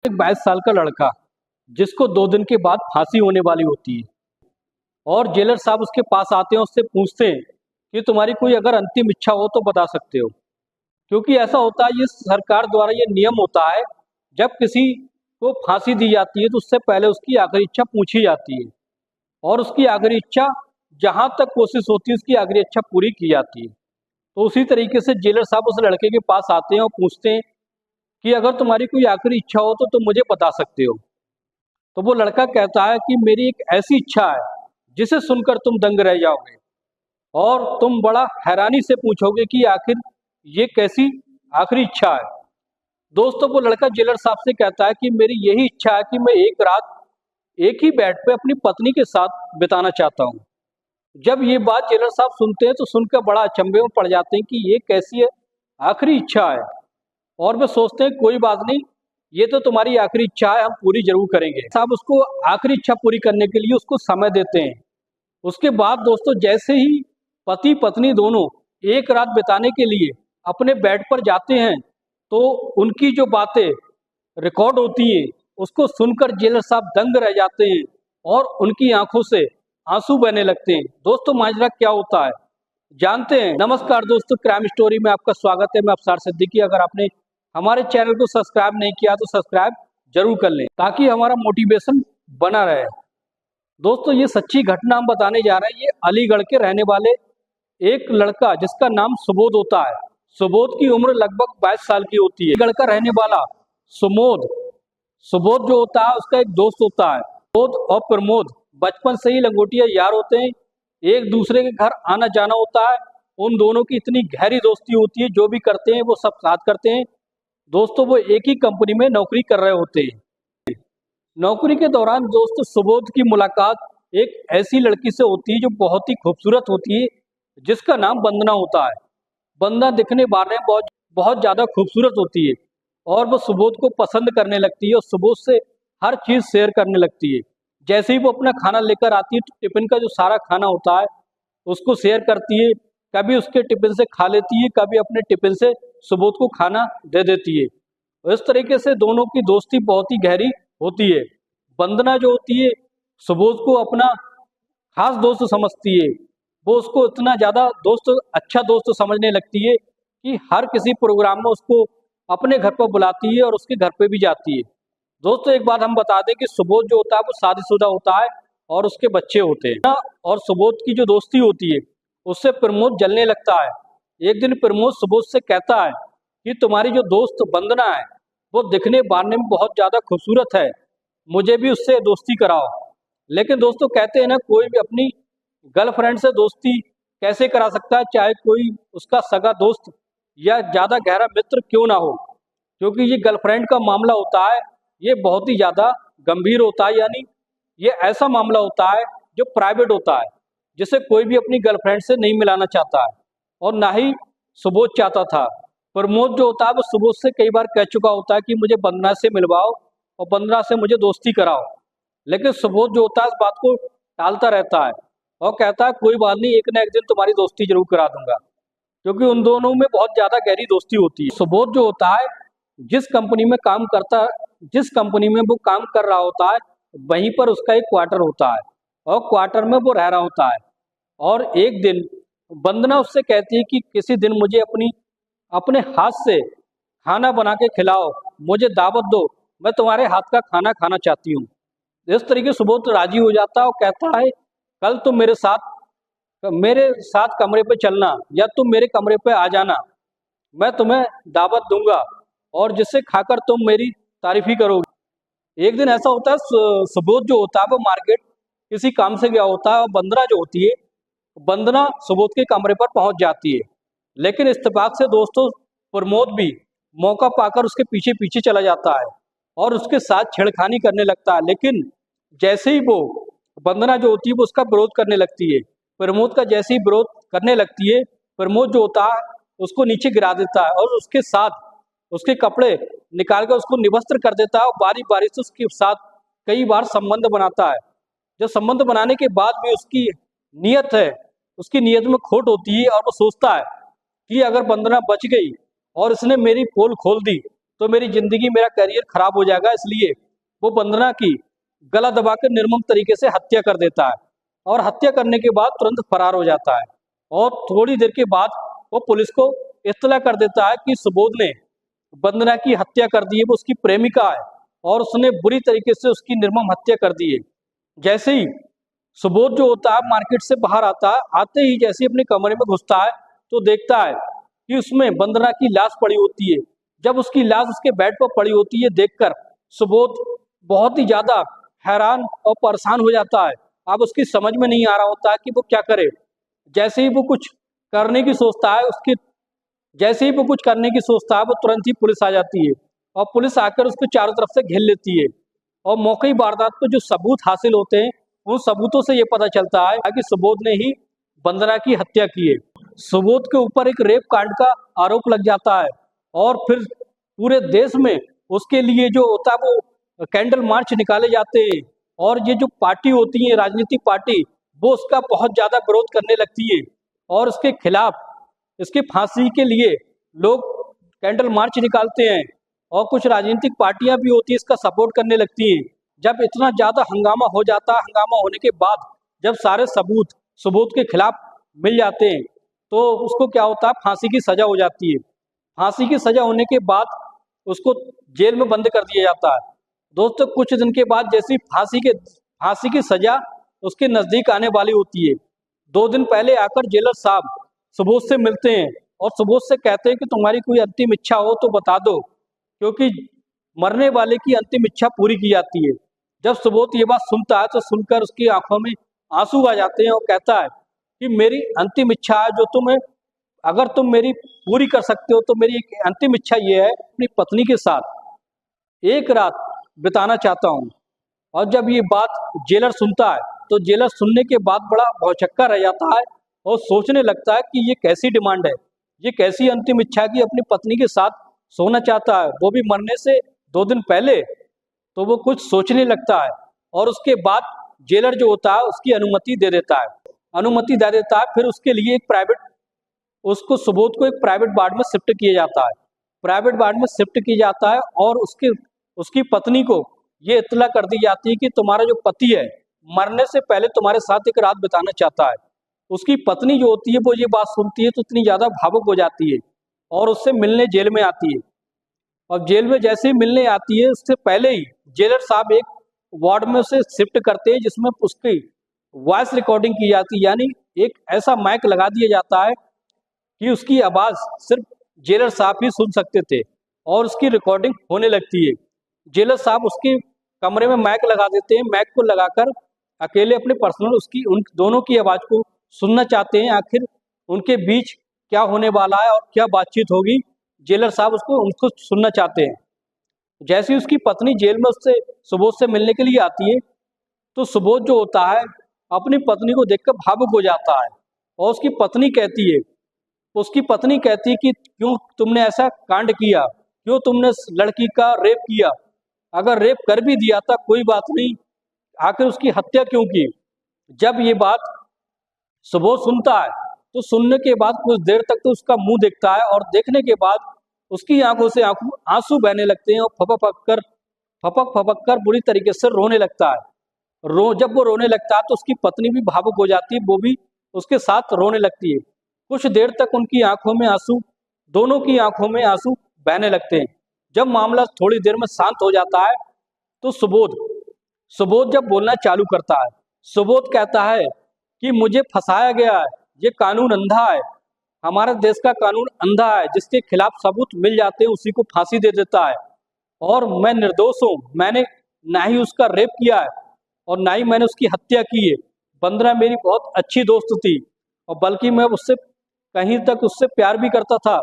एक 22 साल का लड़का जिसको 2 दिन के बाद फांसी होने वाली होती है और जेलर साहब उसके पास आते हैं, उससे पूछते हैं कि तुम्हारी कोई अगर अंतिम इच्छा हो तो बता सकते हो। क्योंकि ऐसा होता है, ये सरकार द्वारा ये नियम होता है, जब किसी को फांसी दी जाती है तो उससे पहले उसकी आखिरी इच्छा पूछी जाती है और उसकी आखिरी इच्छा, जहां तक कोशिश होती है उसकी आखिरी इच्छा पूरी की जाती है। तो उसी तरीके से जेलर साहब उस लड़के के पास आते हैं और पूछते हैं कि अगर तुम्हारी कोई आखिरी इच्छा हो तो तुम मुझे बता सकते हो। तो वो लड़का कहता है कि मेरी एक ऐसी इच्छा है जिसे सुनकर तुम दंग रह जाओगे और तुम बड़ा हैरानी से पूछोगे कि आखिर ये कैसी आखिरी इच्छा है। दोस्तों, वो लड़का जेलर साहब से कहता है कि मेरी यही इच्छा है कि मैं एक रात एक ही बेड पे अपनी पत्नी के साथ बिताना चाहता हूँ। जब ये बात जेलर साहब सुनते हैं तो सुनकर बड़ा अचंभे में पड़ जाते हैं कि ये कैसी है आखिरी इच्छा है, और वे सोचते हैं कोई बात नहीं, ये तो तुम्हारी आखिरी इच्छा है, हम पूरी जरूर करेंगे। साहब उसको आखिरी इच्छा पूरी करने के लिए उसको समय देते हैं। उसके बाद दोस्तों, जैसे ही पति पत्नी दोनों एक रात बिताने के लिए अपने बेड पर जाते हैं तो उनकी जो बातें रिकॉर्ड होती हैं उसको सुनकर जेलर साहब दंग रह जाते हैं और उनकी आंखों से आंसू बहने लगते हैं। दोस्तों, माजरा क्या होता है जानते हैं? नमस्कार दोस्तों, क्राइम स्टोरी में आपका स्वागत है। मैं अफसार सिद्दीकी। अगर आपने हमारे चैनल को सब्सक्राइब नहीं किया तो सब्सक्राइब जरूर कर लें ताकि हमारा मोटिवेशन बना रहे। दोस्तों, ये सच्ची घटना हम बताने जा रहे हैं। ये अलीगढ़ के रहने वाले एक लड़का जिसका नाम सुबोध होता है। सुबोध की उम्र लगभग 22 साल की होती है। अलीगढ़ का रहने वाला सुबोध जो होता है उसका एक दोस्त होता है। सुबोध और प्रमोद बचपन से ही लंगोटिया यार होते हैं, एक दूसरे के घर आना जाना होता है। उन दोनों की इतनी गहरी दोस्ती होती है, जो भी करते हैं वो सब साथ करते हैं। दोस्तों, वो एक ही कंपनी में नौकरी कर रहे होते हैं। नौकरी के दौरान दोस्तों, सुबोध की मुलाकात एक ऐसी लड़की से होती है जो बहुत ही खूबसूरत होती है, जिसका नाम वंदना होता है। वंदना दिखने बारे में बहुत बहुत ज्यादा खूबसूरत होती है और वो सुबोध को पसंद करने लगती है और सुबोध से हर चीज शेयर करने लगती है। जैसे ही वो अपना खाना लेकर आती है तो टिफिन का जो सारा खाना होता है उसको शेयर करती है। कभी उसके टिफिन से खा लेती है, कभी अपने टिफिन से सुबोध को खाना दे देती है। इस तरीके से दोनों की दोस्ती बहुत ही गहरी होती है। वंदना जो होती है सुबोध को अपना खास दोस्त समझती है। वो उसको इतना ज्यादा अच्छा दोस्त समझने लगती है कि हर किसी प्रोग्राम में उसको अपने घर पर बुलाती है और उसके घर पे भी जाती है। दोस्तों, एक बात हम बता दें कि सुबोध जो होता है वो शादीशुदा होता है और उसके बच्चे होते हैं। और सुबोध की जो दोस्ती होती है उससे प्रमोद जलने लगता है। एक दिन प्रमोद सुबोध से कहता है कि तुम्हारी जो दोस्त वंदना है वो दिखने बारने में बहुत ज्यादा खूबसूरत है, मुझे भी उससे दोस्ती कराओ। लेकिन दोस्तों, कहते हैं ना, कोई भी अपनी गर्लफ्रेंड से दोस्ती कैसे करा सकता है, चाहे कोई उसका सगा दोस्त या ज्यादा गहरा मित्र क्यों ना हो। क्योंकि ये गर्लफ्रेंड का मामला होता है, ये बहुत ही ज्यादा गंभीर होता है। यानी ये ऐसा मामला होता है जो प्राइवेट होता है, जिसे कोई भी अपनी गर्लफ्रेंड से नहीं मिलाना चाहता है और ना ही सुबोध चाहता था। प्रमोद जो होता है वो सुबोध से कई बार कह चुका होता है कि मुझे वंदना से मिलवाओ और वंदना से मुझे दोस्ती कराओ। लेकिन सुबोध जो होता है इस बात को टालता रहता है और कहता है कोई बात नहीं, एक ना एक दिन तुम्हारी दोस्ती जरूर करा दूंगा। क्योंकि उन दोनों में बहुत ज्यादा गहरी दोस्ती होती है। सुबोध जो होता है जिस कंपनी में जिस कंपनी में वो काम कर रहा होता है वहीं पर उसका एक क्वार्टर होता है और क्वार्टर में वो रह रहा होता है। और एक दिन वंदना उससे कहती है कि किसी दिन मुझे अपने हाथ से खाना बना के खिलाओ, मुझे दावत दो, मैं तुम्हारे हाथ का खाना खाना चाहती हूँ। इस तरीके सुबोध राजी हो जाता है और कहता है कल तुम मेरे साथ कमरे पे चलना या तुम मेरे कमरे पे आ जाना, मैं तुम्हें दावत दूंगा और जिससे खाकर तुम मेरी तारीफ ही करोगे। एक दिन ऐसा होता है, सुबोध जो होता है वो मार्केट किसी काम से गया होता है और वंदना जो होती है, वंदना सुबोध के कमरे पर पहुंच जाती है। लेकिन इत्तेफाक से दोस्तों, प्रमोद भी मौका पाकर उसके पीछे पीछे चला जाता है और उसके साथ छेड़खानी करने लगता है। लेकिन जैसे ही वो वंदना जो होती है वो उसका विरोध करने लगती है, प्रमोद का जैसे ही विरोध करने लगती है, प्रमोद जो होता है उसको नीचे गिरा देता है और उसके साथ उसके कपड़े निकाल कर उसको निवस्त्र कर देता है और बारी बारी से उसके साथ कई बार संबंध बनाता है। जो संबंध बनाने के बाद भी उसकी नीयत में खोट होती है और वो सोचता है कि अगर वंदना बच गई और इसने मेरी पोल खोल दी तो मेरी ज़िंदगी, मेरा करियर खराब हो जाएगा, इसलिए वो वंदना की गला दबाकर निर्मम तरीके से हत्या कर देता है और हत्या करने के बाद तुरंत फरार हो जाता है। और थोड़ी देर के बाद वो पुलिस को इत्तला कर देता है कि सुबोध ने वंदना की हत्या कर दी है, वो उसकी प्रेमिका है और उसने बुरी तरीके से उसकी निर्मम हत्या कर दी है। जैसे ही सुबोध जो होता है मार्केट से बाहर आता है, आते ही जैसे ही अपने कमरे में घुसता है तो देखता है कि उसमें वंदना की लाश पड़ी होती है। जब उसकी लाश उसके बेड पर पड़ी होती है, देखकर सुबोध बहुत ही ज्यादा हैरान और परेशान हो जाता है। अब उसकी समझ में नहीं आ रहा होता है कि वो क्या करे। जैसे ही वो कुछ करने की सोचता है, वो तुरंत ही पुलिस आ जाती है और पुलिस आकर उसको चारों तरफ से घेर लेती है। और मौके वारदात पर जो सबूत हासिल होते हैं, उन सबूतों से ये पता चलता है कि सुबोध ने ही वंदना की हत्या की है। सुबोध के ऊपर एक रेप कांड का आरोप लग जाता है और फिर पूरे देश में उसके लिए जो होता है वो कैंडल मार्च निकाले जाते हैं और ये जो पार्टी होती है, राजनीतिक पार्टी, वो उसका बहुत ज्यादा विरोध करने लगती है और उसके खिलाफ, इसकी फांसी के लिए लोग कैंडल मार्च निकालते हैं और कुछ राजनीतिक पार्टियां भी होती है इसका सपोर्ट करने लगती हैं। जब इतना ज्यादा हंगामा हो जाता है, हंगामा होने के बाद जब सारे सबूत सुबोध के खिलाफ मिल जाते हैं तो उसको क्या होता है, फांसी की सजा हो जाती है। फांसी की सजा होने के बाद उसको जेल में बंद कर दिया जाता है। दोस्तों, कुछ दिन के बाद जैसी फांसी की सजा उसके नजदीक आने वाली होती है, 2 दिन पहले आकर जेलर साहब सुबोध से मिलते हैं और सुबोध से कहते हैं कि तुम्हारी कोई अंतिम इच्छा हो तो बता दो, क्योंकि मरने वाले की अंतिम इच्छा पूरी की जाती है। जब सुबोध ये बात सुनता है तो सुनकर उसकी आंखों में आंसू आ जाते हैं और कहता है कि मेरी अंतिम इच्छा है, जो तुम्हें, अगर तुम मेरी पूरी कर सकते हो तो मेरी एक अंतिम इच्छा ये है, अपनी पत्नी के साथ एक रात बिताना चाहता हूँ। और जब ये बात जेलर सुनता है तो जेलर सुनने के बाद बड़ा भौचक्का रह जाता है और सोचने लगता है कि ये कैसी डिमांड है, ये कैसी अंतिम इच्छा की अपनी पत्नी के साथ सोना चाहता है, वो भी मरने से 2 दिन पहले। तो वो कुछ सोचने लगता है और उसके बाद जेलर जो होता है उसकी अनुमति दे देता है। फिर उसके लिए उसको सुबोध को एक प्राइवेट वार्ड में शिफ्ट किया जाता है और उसकी पत्नी को ये इत्तला कर दी जाती है कि तुम्हारा जो पति है मरने से पहले तुम्हारे साथ एक रात बिताना चाहता है। उसकी पत्नी जो होती है वो ये बात सुनती है तो इतनी ज्यादा भावुक हो जाती है और उससे मिलने जेल में आती है। और जेल में जैसे ही मिलने आती है, उससे पहले ही जेलर साहब एक वार्ड में उसे शिफ्ट करते हैं जिसमें उसकी वॉइस रिकॉर्डिंग की जाती है, यानी एक ऐसा माइक लगा दिया जाता है कि उसकी आवाज सिर्फ जेलर साहब ही सुन सकते थे और उसकी रिकॉर्डिंग होने लगती है। जेलर साहब उसके कमरे में माइक लगा देते हैं, माइक को लगाकर अकेले अपने पर्सनल उन दोनों की आवाज को सुनना चाहते हैं, आखिर उनके बीच क्या होने वाला है और क्या बातचीत होगी, जेलर साहब उनको सुनना चाहते हैं। जैसे ही उसकी पत्नी जेल में सुबोध से मिलने के लिए आती है तो सुबोध जो होता है अपनी पत्नी को देखकर भावुक हो जाता है और उसकी पत्नी कहती है कि क्यों तुमने ऐसा कांड किया, क्यों तुमने लड़की का रेप किया, अगर रेप कर भी दिया था कोई बात नहीं, आखिर उसकी हत्या क्यों की। जब ये बात सुबोध सुनता है तो सुनने के बाद कुछ देर तक तो उसका मुंह देखता है और देखने के बाद उसकी आंखों से आंसू बहने लगते हैं और फपक कर बुरी तरीके से रोने लगता है। जब वो रोने लगता है तो उसकी पत्नी भी भावुक हो जाती है, वो भी उसके साथ रोने लगती है। कुछ देर तक दोनों की आंखों में आंसू बहने लगते हैं। जब मामला थोड़ी देर में शांत हो जाता है तो सुबोध जब बोलना चालू करता है, सुबोध कहता है कि मुझे फंसाया गया है, ये कानून अंधा है, हमारे देश का कानून अंधा है, जिसके खिलाफ सबूत मिल जाते हैं उसी को फांसी दे देता है और मैं निर्दोष हूँ, मैंने ना ही उसका रेप किया है और ना ही मैंने उसकी हत्या की है। वंदना मेरी बहुत अच्छी दोस्त थी और बल्कि मैं कहीं तक उससे प्यार भी करता था।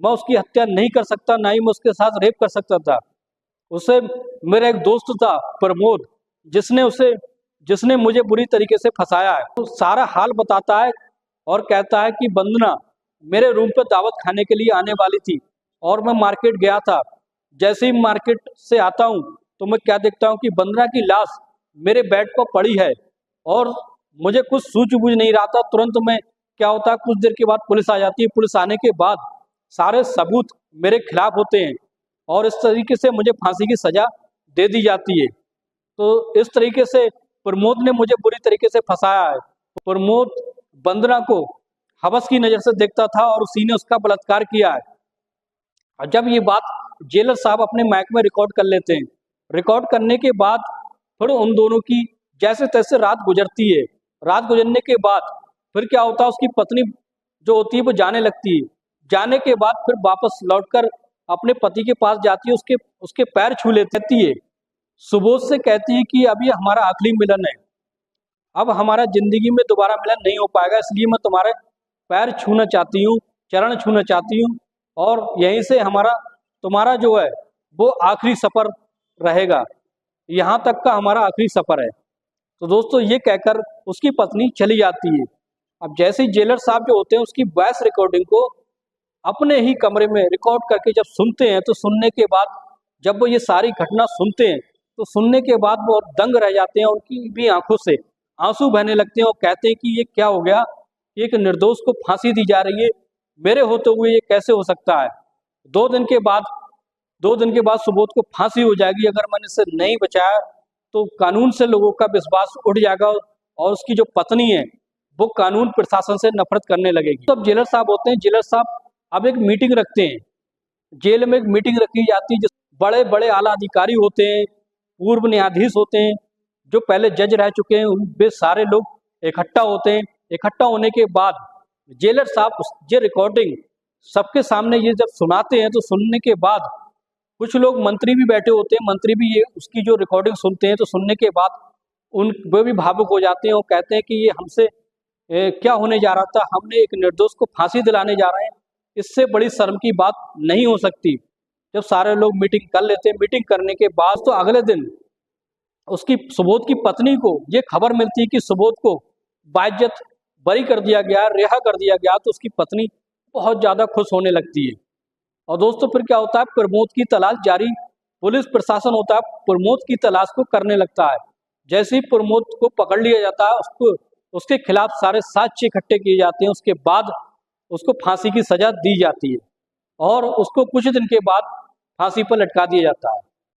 मैं उसकी हत्या नहीं कर सकता, ना ही मैं उसके साथ रेप कर सकता था। उसे मेरा एक दोस्त था प्रमोद, जिसने मुझे बुरी तरीके से फंसाया है। तो सारा हाल बताता है और कहता है कि वंदना मेरे रूम पर दावत खाने के लिए आने वाली थी और मैं मार्केट गया था। जैसे ही मार्केट से आता हूँ तो मैं क्या देखता हूँ कि वंदना की लाश मेरे बेड पर पड़ी है और मुझे कुछ सूझ बूझ नहीं रहा था। तुरंत में क्या होता है, कुछ देर के बाद पुलिस आ जाती है। पुलिस आने के बाद सारे सबूत मेरे खिलाफ होते हैं और इस तरीके से मुझे फांसी की सजा दे दी जाती है। तो इस तरीके से प्रमोद ने मुझे बुरी तरीके से फंसाया है। प्रमोद वंदना को हवस की नज़र से देखता था और उसी ने उसका बलात्कार किया है। और जब ये बात जेलर साहब अपने माइक में रिकॉर्ड कर लेते हैं, रिकॉर्ड करने के बाद फिर उन दोनों की जैसे तैसे रात गुजरती है। रात गुजरने के बाद फिर क्या होता है, उसकी पत्नी जो होती है वो जाने लगती है। जाने के बाद फिर वापस लौटकर अपने पति के पास जाती है, उसके पैर छू लेती है। सुबोध से कहती है कि अभी हमारा आखिरी मिलन है, अब हमारा जिंदगी में दोबारा मिलन नहीं हो पाएगा, इसलिए मैं तुम्हारे पैर छूना चाहती हूँ, चरण छूना चाहती हूँ, और यहीं से तुम्हारा जो है वो आखिरी सफ़र रहेगा, यहाँ तक का हमारा आखिरी सफ़र है। तो दोस्तों ये कहकर उसकी पत्नी चली जाती है। अब जैसे ही जेलर साहब जो होते हैं उसकी वॉइस रिकॉर्डिंग को अपने ही कमरे में रिकॉर्ड करके जब सुनते हैं, तो सुनने के बाद जब वो ये सारी घटना सुनते हैं, तो सुनने के बाद वो दंग रह जाते हैं। उनकी भी आंखों से आंसू बहने लगते हैं और कहते हैं कि ये क्या हो गया, एक निर्दोष को फांसी दी जा रही है, मेरे होते हुए ये कैसे हो सकता है। 2 दिन के बाद सुबोध को फांसी हो जाएगी। अगर मैंने इसे नहीं बचाया तो कानून से लोगों का विश्वास उठ जाएगा और उसकी जो पत्नी है वो कानून प्रशासन से नफरत करने लगेगी। तब जेलर साहब होते हैं, जेलर साहब अब एक मीटिंग रखते हैं। जेल में एक मीटिंग रखी जाती है जिस बड़े बड़े आला अधिकारी होते हैं, पूर्व न्यायाधीश होते हैं, जो पहले जज रह चुके हैं, वे सारे लोग इकट्ठा होते हैं। इकट्ठा होने के बाद जेलर साहब ये रिकॉर्डिंग सबके सामने ये जब सुनाते हैं, तो सुनने के बाद कुछ लोग मंत्री भी बैठे होते हैं, मंत्री भी ये उसकी जो रिकॉर्डिंग सुनते हैं, तो सुनने के बाद वे भी भावुक हो जाते हैं और कहते हैं कि ये हमसे क्या होने जा रहा था, हमने एक निर्दोष को फांसी दिलाने जा रहे हैं, इससे बड़ी शर्म की बात नहीं हो सकती। जब सारे लोग मीटिंग कर लेते हैं, मीटिंग करने के बाद तो अगले दिन सुबोध की पत्नी को ये खबर मिलती है कि सुबोध को बाइज्जत बरी कर दिया गया, रिहा कर दिया गया। तो उसकी पत्नी बहुत ज़्यादा खुश होने लगती है। और दोस्तों फिर क्या होता है, प्रमोद की तलाश जारी, पुलिस प्रशासन होता है प्रमोद की तलाश को करने लगता है। जैसे ही प्रमोद को पकड़ लिया जाता है, उसके खिलाफ सारे साक्ष्य इकट्ठे किए जाते हैं, उसके बाद उसको फांसी की सजा दी जाती है और उसको कुछ दिन के बाद फांसी पर लटका दिया जाता है।